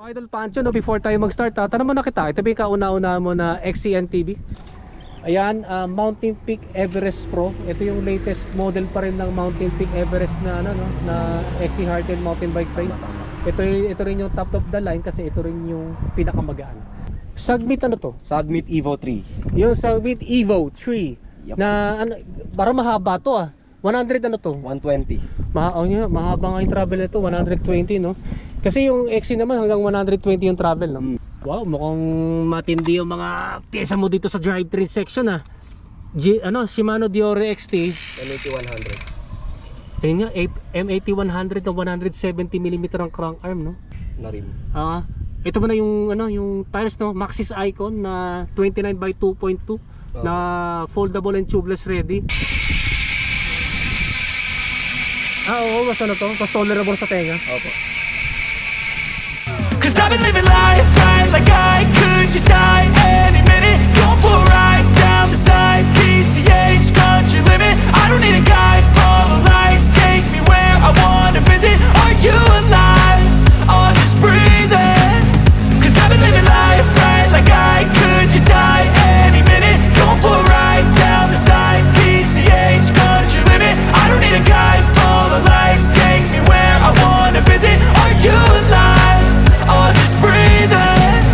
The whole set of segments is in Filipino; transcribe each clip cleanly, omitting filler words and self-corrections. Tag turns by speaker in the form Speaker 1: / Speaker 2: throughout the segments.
Speaker 1: Idol Pancho, no, before tayo mag-start, tanong mo na kita, ito ba yung kauna-una mo na XCNTV? Ayan, Mountain Peak Everest Pro. Ito yung latest model pa rin ng Mountain Peak Everest na, ano, no, na XC Hardtail mountain bike frame. Ito rin yung top of the line kasi ito rin yung pinakamagaan. Sagmit ano to?
Speaker 2: Sagmit Evo 3.
Speaker 1: Yung Sagmit Evo 3.
Speaker 2: Yup.
Speaker 1: Na ano, parang mahaba to 100 ano to?
Speaker 2: 120.
Speaker 1: Mahaba nga yung travel nito, 120 no? Kasi yung XC naman hanggang 120 yung travel no? Wow, mukhang matindi yung mga pyesa mo dito sa drivetrain section Shimano Diore XT
Speaker 2: M8100.
Speaker 1: Ayun nga, M8100 na 170mm ang crank arm no?
Speaker 2: Na rin.
Speaker 1: Ito ba na yung yung tires no? Maxxis Icon na 29 by 2.2 na foldable and tubeless ready. Oo, mas ano to? Mas tolerable sa tenga.
Speaker 2: Opo.
Speaker 3: Cause I've been living life right like I could just die any minute. Going for a ride down the side, PCH country limit. I don't need a guide, follow lights, take me where I wanna visit. Are you alive? Or just breathing? Cause I've been living life right like I could just die any minute. Going for a ride down the side, PCH country limit. I don't need a guide, follow lights, take me where I wanna visit. Are you alive? Or just breathing?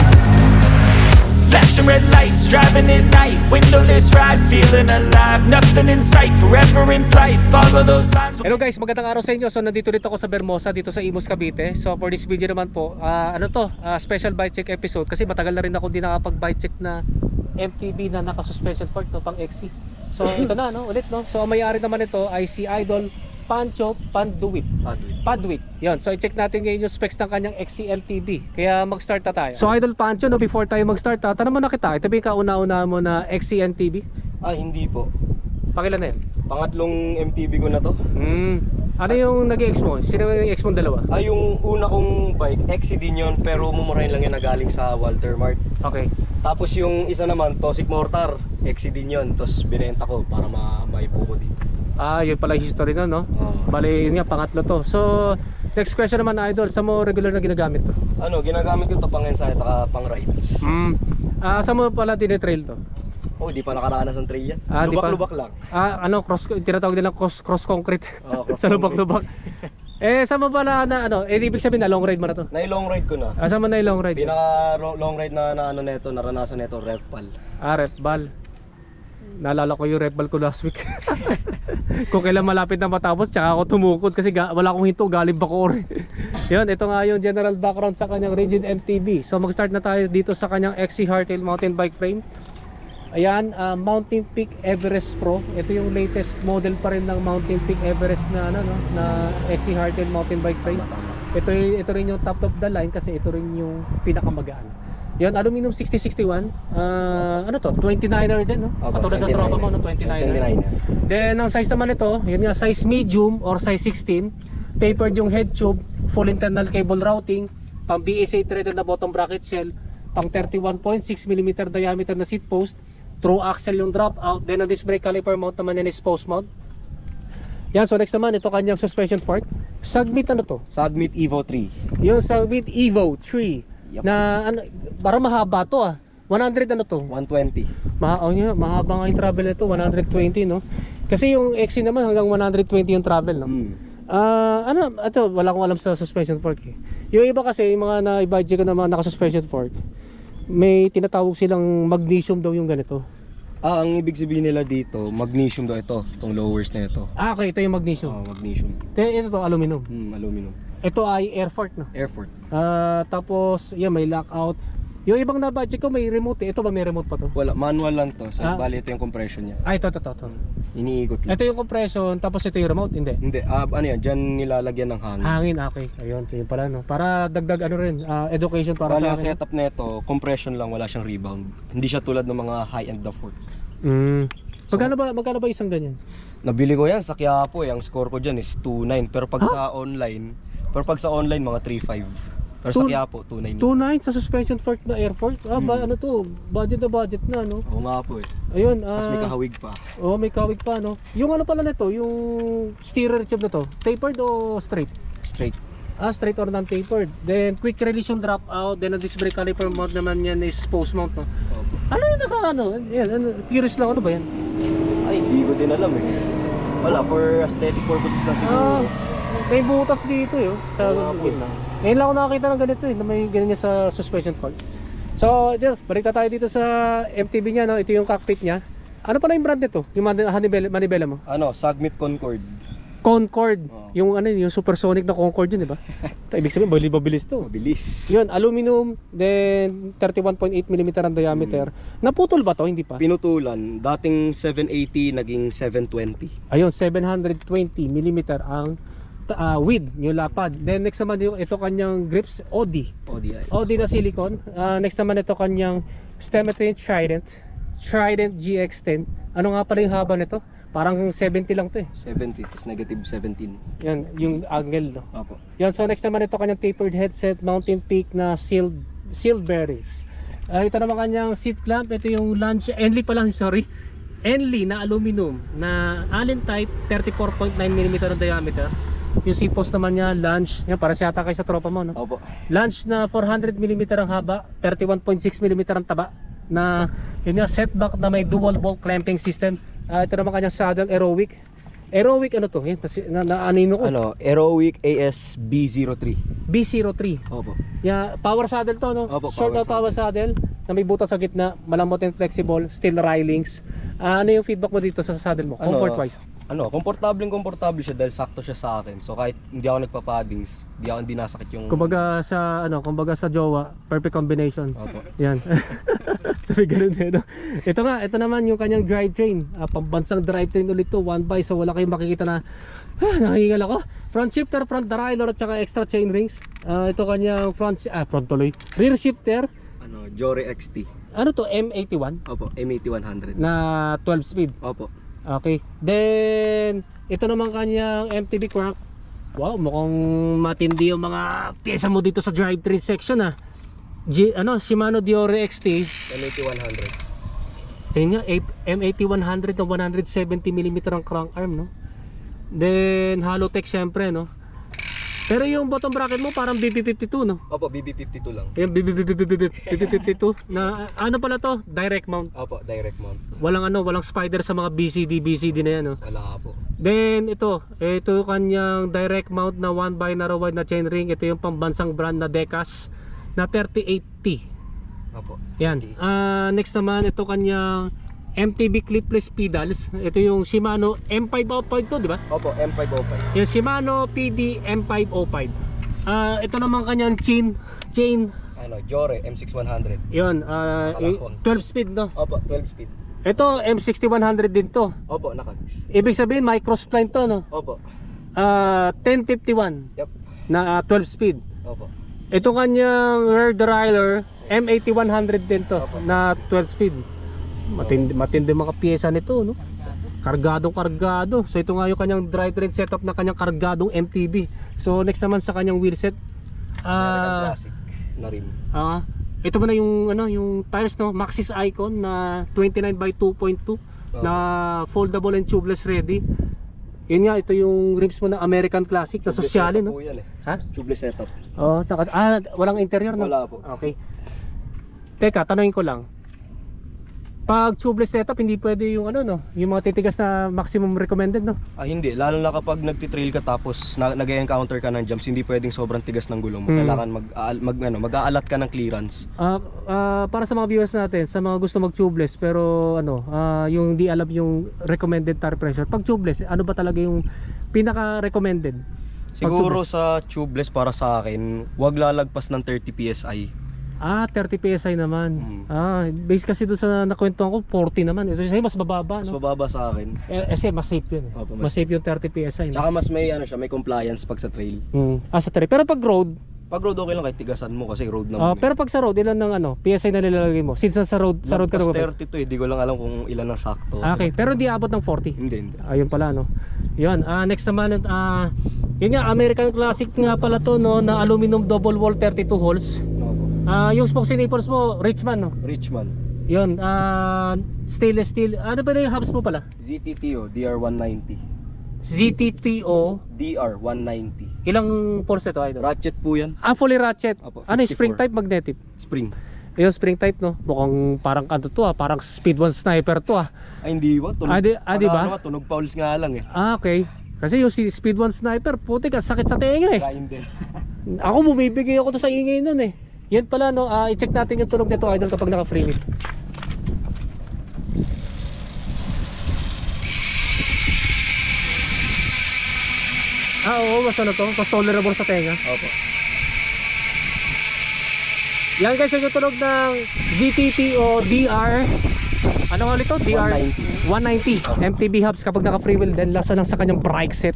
Speaker 3: Flashing red lights, driving at night. Windowless ride, feeling alive. Nothing in sight, forever in flight. Follow those lines.
Speaker 1: Hello guys, magandang araw sa inyo. So nandito ako sa Bermosa, dito sa Imus, Cavite. So for this video naman po, special bike check episode. Kasi matagal na rin ako hindi nakapag bike check na MTB na naka-suspension fork pang XC. So ito na ulit no. So ang may-ari naman ito ay si Idol Pancho Panduit. Yan. So i-check natin ngayon yung specs ng kanyang XCLTB. Kaya mag-start na tayo. So Idol Pancho, no, before tayo mag-start, tanong mo na kita, ito ba yung kauna-una mo na XCNTB?
Speaker 2: Hindi po.
Speaker 1: Pakilan na yan?
Speaker 2: Pangatlong MTB ko na to.
Speaker 1: Ano yung nag-ex mo? Sino yung ex mong dalawa?
Speaker 2: Yung una kong bike, XC din yun, pero mumurahin lang yan na galing sa Walter Mart.
Speaker 1: Okay.
Speaker 2: Tapos yung isa naman, Toxic Mortar, XC din yun. Tapos binenta ko para maipo ko dito.
Speaker 1: Yun pala yung history no? Bale, yun nga, pangatlo to. So, next question naman, Idol, saan mo regular na ginagamit to?
Speaker 2: Ginagamit ko to pang ensayo, pang rides.
Speaker 1: Saan mo pala tinitrail to?
Speaker 2: Di pa nakaranas ng trail yan.
Speaker 1: Di pa?
Speaker 2: Lubak-lubak lang.
Speaker 1: Tinatawag nilang cross concrete.
Speaker 2: Cross
Speaker 1: sa lubak-lubak. Saan mo pala na ibig sabihin na long ride mo na to?
Speaker 2: Na-long ride ko na.
Speaker 1: Saan mo na yung long ride?
Speaker 2: Pinaka long ride na neto, naranasan neto, Repal.
Speaker 1: Repal. Naalala ko yung Repal ko last week. Kung kailan malapit na matapos, tsaka ako tumukod kasi wala akong hinto, galing Bacoor. Yun, ito nga yung general background sa kanyang rigid MTB. So mag-start na tayo dito sa kanyang XC Hardtail mountain bike frame. Ayan, Mountain Peak Everest Pro. Ito yung latest model pa rin ng Mountain Peak Everest na na XC Hardtail mountain bike frame. Ito rin yung top of the line kasi ito rin yung pinakamagaan. Yan, aluminum 6061. 29er din, no? Katulad sa tropa mo, no? 29er. Then, ang size naman ito, yun nga, size medium or size 16. Tapered yung head tube, full internal cable routing, pang BSA threaded na bottom bracket shell, pang 31.6mm diameter na seat post, through axle yung drop out, then ang disc brake caliper mount naman yan is post mount. Yan, so next naman, ito kanyang suspension fork. Sagmit ano to?
Speaker 2: Sagmit Evo 3.
Speaker 1: Yung Sagmit Evo 3.
Speaker 2: Yup.
Speaker 1: Na parang mahaba to 100 ano to?
Speaker 2: 120.
Speaker 1: Mahaba nga yung travel nito, 120 no? Kasi yung XC naman hanggang 120 yung travel no? Ito, wala akong alam sa suspension fork eh. Yung iba kasi, yung mga na-budget ko na mga naka-suspension fork, may tinatawag silang magnesium daw yung ganito.
Speaker 2: Ang ibig sabihin nila dito, magnesium daw ito, itong lowers na ito.
Speaker 1: Okay, ito yung magnesium.
Speaker 2: Magnesium.
Speaker 1: Ito to, aluminum.
Speaker 2: Aluminum.
Speaker 1: Ito ay Airfort no?
Speaker 2: Airfort.
Speaker 1: Tapos, yan, may lockout. Yung ibang na-budget ko may remote eh. Ito ba may remote pa to?
Speaker 2: Wala, manual lang to. Bali ito yung compression niya.
Speaker 1: Ito.
Speaker 2: Iniikot lang.
Speaker 1: Ito yung compression, tapos ito yung remote, hindi?
Speaker 2: Hindi, yan, dyan nilalagyan ng hangin.
Speaker 1: Hangin, okay. Ayun, yun pala no. Para dagdag education para
Speaker 2: Bali
Speaker 1: sa
Speaker 2: ang
Speaker 1: akin.
Speaker 2: setup nito, compression lang, wala siyang rebound. Hindi siya tulad ng mga high-end na fork.
Speaker 1: Magkano ba isang ganyan?
Speaker 2: Nabili ko yan sa Quiapo, ang score ko dyan is 2.9. Pero pag sa online, mga 3.5. Pero sa Quiapo, 2.9.
Speaker 1: 2.9 sa suspension fork na Airfort? Ano to? Budget na no?
Speaker 2: Oo nga po eh.
Speaker 1: Ayun,
Speaker 2: Tapos may kahawig pa.
Speaker 1: may kawig pa no. Yung ano pala nito, yung steerer tube na to, tapered o straight?
Speaker 2: Straight.
Speaker 1: Straight or non-tapered. Then quick release yung drop out. Then ang disc brake caliper mount naman yan is post mount, no?
Speaker 2: Opo.
Speaker 1: Ano yung yan, curious lang, ano ba yan?
Speaker 2: Ay, hindi ko din alam eh. Wala, for aesthetic purposes lang siguro.
Speaker 1: May butas dito yun, sa
Speaker 2: Oo nga po.
Speaker 1: gitna. Ngayon lang ako nakakita ng ganito na may ganyan sa suspension fold. So, balik na tayo dito sa MTB niya, no? Ito yung cockpit niya. Ano pala yung brand nito? Yung manibela mo?
Speaker 2: Sagmit Concord.
Speaker 1: Concord.
Speaker 2: Oo.
Speaker 1: Yung supersonic na Concord yun, di ba? Ito, ibig sabihin, mabilis to.
Speaker 2: Mabilis.
Speaker 1: Yun, aluminum, then 31.8mm ang diameter. Naputol ba to? Hindi pa?
Speaker 2: Pinutulan, dating 780 naging 720.
Speaker 1: Ayun, 720mm ang width, yung lapad. Then next naman yung ito kanyang grips, OD.
Speaker 2: ODI.
Speaker 1: OD na silicone. Next naman ito kanyang Stemetin Trident GX10. Ano nga pala yung haba nito? Parang 70 lang to eh.
Speaker 2: 70, tapos negative 17.
Speaker 1: Yan, yung angle, no?
Speaker 2: Opo.
Speaker 1: Yan, so next naman ito kanyang tapered headset, Mountain Peak na sealed bearings. Ito naman kanyang seat clamp. Ito yung Lancia, Enly na aluminum na Allen type, 34.9mm ang diameter. Yung seat post naman niya, Lange. Yan, para siya kayo sa tropa mo, no?
Speaker 2: Opo.
Speaker 1: Lange na 400mm ang haba, 31.6mm ang taba. Na yun nga, setback na may dual bolt clamping system. Ito naman kanyang saddle, Aerowick. Aerowick ano to? Yan, anino ko.
Speaker 2: Aerowick AS B03.
Speaker 1: B03.
Speaker 2: Opo.
Speaker 1: Yeah, power saddle to, no?
Speaker 2: Opo,
Speaker 1: Short na power saddle na may butas sa gitna, malambot and flexible, steel railings. Ano yung feedback mo dito sa saddle mo? Comfort wise?
Speaker 2: Komportable siya dahil sakto siya sa akin. So kahit hindi ako nagpa-paddings, hindi nasakit yung...
Speaker 1: Kumbaga sa jowa, perfect combination.
Speaker 2: Opo.
Speaker 1: Yan. Sabi ganun din, no? Ito naman yung kanyang drivetrain. Pambansang drivetrain ulit to, 1x, so wala kayong makikita na nakahingal ako. Front shifter, front derailleur at saka extra chain rings. Ito kanyang rear shifter.
Speaker 2: Jore XT.
Speaker 1: Ano to, M81
Speaker 2: Opo, M80 100.
Speaker 1: na 12 speed.
Speaker 2: Opo.
Speaker 1: Okay. Then ito naman kanyang MTB crank. Wow, mukhang matindi yung mga pyesa mo dito sa drivetrain section, ah. Shimano Diore XT.
Speaker 2: M80 100.
Speaker 1: Ayun nga, M80 100 na 170mm ang crank arm, no? Then Halotech syempre, no? Pero yung bottom bracket mo parang BB52, no?
Speaker 2: Opo, BB52 lang.
Speaker 1: Yung BB52 na ano pala to? Direct mount.
Speaker 2: Opo, direct mount.
Speaker 1: Walang spider sa mga BCD na yan, no?
Speaker 2: Wala po.
Speaker 1: Then ito kanyang direct mount na 1x narrow wide na chainring. Ito yung pambansang brand na Decas na 38T.
Speaker 2: Opo.
Speaker 1: Yan. Next naman ito kanyang MTB clipless pedals. Ito yung Shimano M505 to, di ba?
Speaker 2: Opo, M505.
Speaker 1: Yung Shimano PD M505. Ito naman kanyang chain.
Speaker 2: Jore M6100.
Speaker 1: Yun,
Speaker 2: Nakalakon.
Speaker 1: 12 speed, no?
Speaker 2: Opo, 12 speed.
Speaker 1: Ito M6100 din to.
Speaker 2: Opo, nakags.
Speaker 1: Ibig sabihin microspline to, no?
Speaker 2: Opo.
Speaker 1: 1051
Speaker 2: Yep.
Speaker 1: na 12 speed.
Speaker 2: Opo.
Speaker 1: Ito kanyang rear derailleur M8100 din to na 12 speed. Matindi mga pyesa nito, no? Kargado. So ito nga yung kanyang drivetrain setup na kanyang kargadong MTB. So next naman sa kanyang wheelset,
Speaker 2: American Classic na rim.
Speaker 1: ito mo na yung yung tires, no? Maxxis Icon na 29/2.2 na foldable and tubeless ready. Yun nga, ito yung rims mo na American Classic na sosyale, no?
Speaker 2: Po yan eh.
Speaker 1: Ha?
Speaker 2: Tubeless setup.
Speaker 1: Walang interior, no?
Speaker 2: Wala po.
Speaker 1: Okay. Teka, tanungin ko lang. Pag tubeless setup, hindi pwede yung yung mga titigas na maximum recommended, no?
Speaker 2: Hindi, lalo na kapag nagtitrail ka tapos nag-encounter ka ng jumps, hindi pwedeng sobrang tigas ng gulong mo. Kailangan mag-aalat ka ng clearance.
Speaker 1: Para sa mga viewers natin, sa mga gusto mag tubeless pero yung di alam yung recommended tire pressure. Pag tubeless, ano ba talaga yung pinaka recommended?
Speaker 2: Siguro sa tubeless para sa akin, huwag lalagpas ng 30 PSI.
Speaker 1: 30 PSI naman. Base kasi doon sa nakwentuhan ko, 40 naman. Ito siya mas bababa,
Speaker 2: Mas
Speaker 1: no?
Speaker 2: mababa sa akin.
Speaker 1: Kasi mas safe yun.
Speaker 2: Opo,
Speaker 1: Mas safe yung 30 PSI. No?
Speaker 2: Tsaka mas may may compliance pag sa trail.
Speaker 1: Sa trail. Pero pag road,
Speaker 2: Pag road okay lang kahit tigasan mo kasi road naman.
Speaker 1: pero pag sa road, ilan ng PSI na nilalagay mo? Since sa road ka
Speaker 2: Mas
Speaker 1: nagpapag-
Speaker 2: 30 to di ko lang alam kung ilan ang sakto.
Speaker 1: Okay, pero di abot ng 40.
Speaker 2: Hindi.
Speaker 1: Ayun pala, no. Yun, next naman yun nga, American Classic nga pala to, no, na aluminum double wall 32 holes.
Speaker 2: Opo.
Speaker 1: Yung spokes and nipples mo, Richman, no.
Speaker 2: Richman.
Speaker 1: Yun, stainless steel. Ano ba na yung hubs mo pala?
Speaker 2: ZTT DR190.
Speaker 1: ZTTO.
Speaker 2: DR190.
Speaker 1: Ilang force ito, idol?
Speaker 2: Ratchet po yan.
Speaker 1: Fully ratchet.
Speaker 2: Opo,
Speaker 1: Ano yung
Speaker 2: 54.
Speaker 1: spring type, magnetic?
Speaker 2: Spring.
Speaker 1: Yung spring type, no? Mukhang parang ano to parang speed 1 sniper to
Speaker 2: Ay hindi ba? Tunog,
Speaker 1: di ba?
Speaker 2: ano, tunog pauls nga lang eh.
Speaker 1: Okay. Kasi yung si speed 1 sniper, putik, ang sakit sa tenga eh.
Speaker 2: Grinded.
Speaker 1: Ako bumibigay ako to sa ingay nun eh. Yan pala no, i-check natin yung tunog nito, idol, kapag naka-free mid. Oo, mas ano to, mas tolerable sa tenga.
Speaker 2: Opo.
Speaker 1: Yan guys, yung tunog ng ZTT o DR. Ano nga ulit to? DR 190 MTB hubs kapag naka-free wheel. Then lasa lang sa kanyang brake set.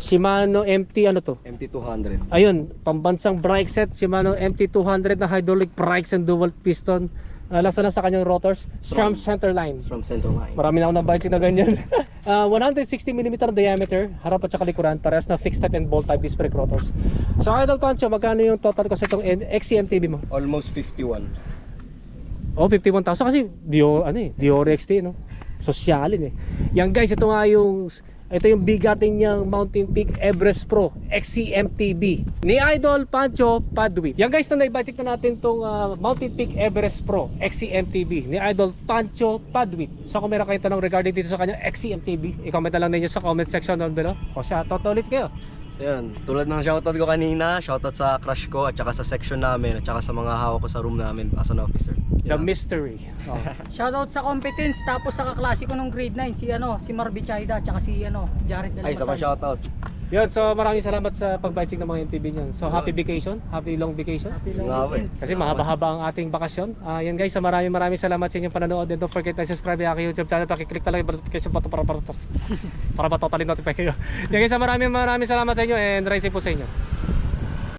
Speaker 1: Shimano MT ano to?
Speaker 2: MT200.
Speaker 1: Ayun, pambansang brake set, Shimano MT200 na hydraulic brakes and dual piston. Lasa lang sa kanyang rotors, SRAM center line.
Speaker 2: From Central Line.
Speaker 1: Marami na ako na-bike na ganyan. 160mm diameter, harap at saka likuran, parehas na fixed type and bolt type disc brake rotors. So Idol Pancho, magkano yung total cost itong XC-MTB mo?
Speaker 2: Almost 51.
Speaker 1: Oh, 51,000 kasi Dior XT, no? Sosyalin eh. Yan guys, ito yung bigatin niyang Mountain Peak Everest Pro XC-MTB ni Idol Pancho Padwit. Yan guys, na i-budget na natin tong Mountain Peak Everest Pro XC-MTB ni Idol Pancho Padwit. So kung meron kayong tanong regarding dito sa kanyang XC-MTB, i-comment na lang ninyo sa comment section down below. O siya, ulit kayo.
Speaker 2: So yan, tulad ng shoutout ko kanina, shoutout sa crush ko at saka sa section namin at saka sa mga hawak ko sa room namin as an officer.
Speaker 1: The
Speaker 2: Yan.
Speaker 1: mystery. Oh.
Speaker 4: Shoutout sa competence, tapos sa kaklase ko nung grade 9 si Marby Chaida at si Jared
Speaker 2: Ay, sa mga
Speaker 4: Dalamasal.
Speaker 2: shoutout.
Speaker 1: Yun, so maraming salamat sa pag-budget ng mga MTB niyan. So happy vacation, happy long vacation.
Speaker 2: Nga ba eh.
Speaker 1: Kasi mahaba-haba ang ating bakasyon. Yan guys, so maraming salamat sa inyong panonood. And don't forget to subscribe sa aking YouTube channel. Pakiclick talaga yung notification button para matotally notify kayo. Yan guys, so maraming salamat sa inyo and rise po sa inyo.